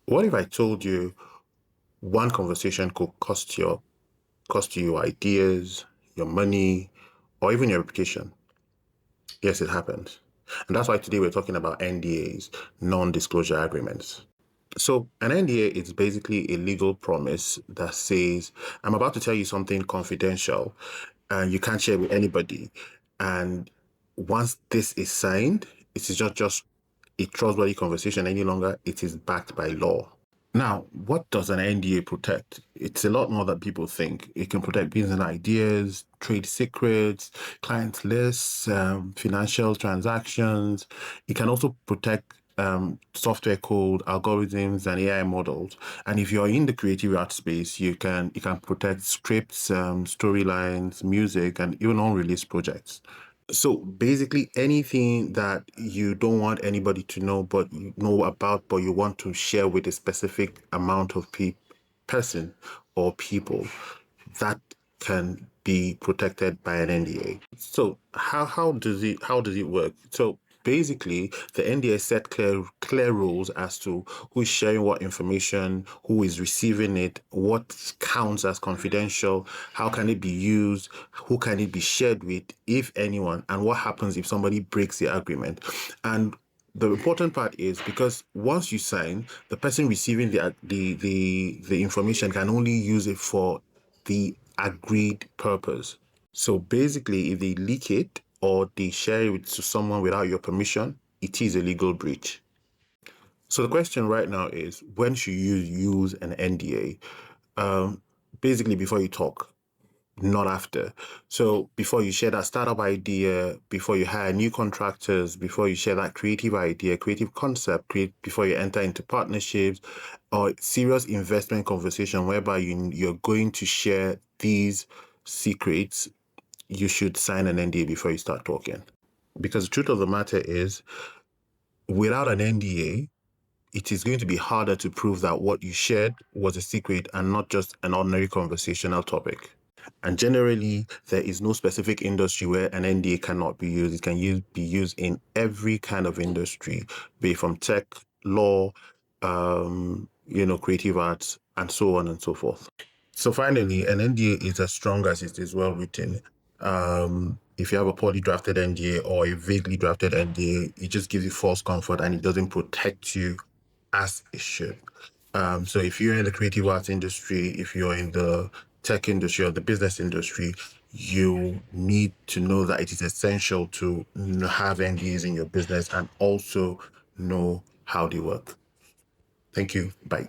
What if I told you one conversation could cost you your ideas, your money, or even your reputation? Yes, it happens. And that's why today we're talking about NDAs, non-disclosure agreements. So an NDA is basically a legal promise that says, I'm about to tell you something confidential and you can't share with anybody. And once this is signed, it is just a trustworthy conversation any longer. It is backed by law. Now, what does an NDA protect? It's a lot more than people think. It can protect business ideas, trade secrets, client lists, financial transactions. It can also protect software code, algorithms, and AI models. And if you're in the creative art space, you can protect scripts, storylines, music, and even unreleased projects. So basically, anything that you don't want anybody to know, but you know about, but you want to share with a specific amount of person or people, that can be protected by an NDA. So how does it work? So basically, the NDA set clear rules as to who is sharing what information, who is receiving it, what counts as confidential, how can it be used, who can it be shared with, if anyone, and what happens if somebody breaks the agreement. And the important part is because once you sign, the person receiving the information can only use it for the agreed purpose. So basically, if they leak it or they share it to someone without your permission, it is a legal breach. So the question right now is, when should you use an NDA? Um, Basically, before you talk, not after. So before you share that startup idea, before you hire new contractors, before you share that creative idea, creative concept, before you enter into partnerships or serious investment conversation whereby you're going to share these secrets, you should sign an NDA before you start talking. Because the truth of the matter is, without an NDA, it is going to be harder to prove that what you shared was a secret and not just an ordinary conversational topic. And generally, there is no specific industry where an NDA cannot be used. It can be used in every kind of industry, be it from tech, law, creative arts, and so on and so forth. So finally, an NDA is as strong as it is well written. If you have a poorly drafted NDA or a vaguely drafted NDA, it just gives you false comfort and it doesn't protect you as it should. So if you're in the creative arts industry, if you're in the tech industry or the business industry, you need to know that it is essential to have NDAs in your business and also know how they work. Thank you. Bye.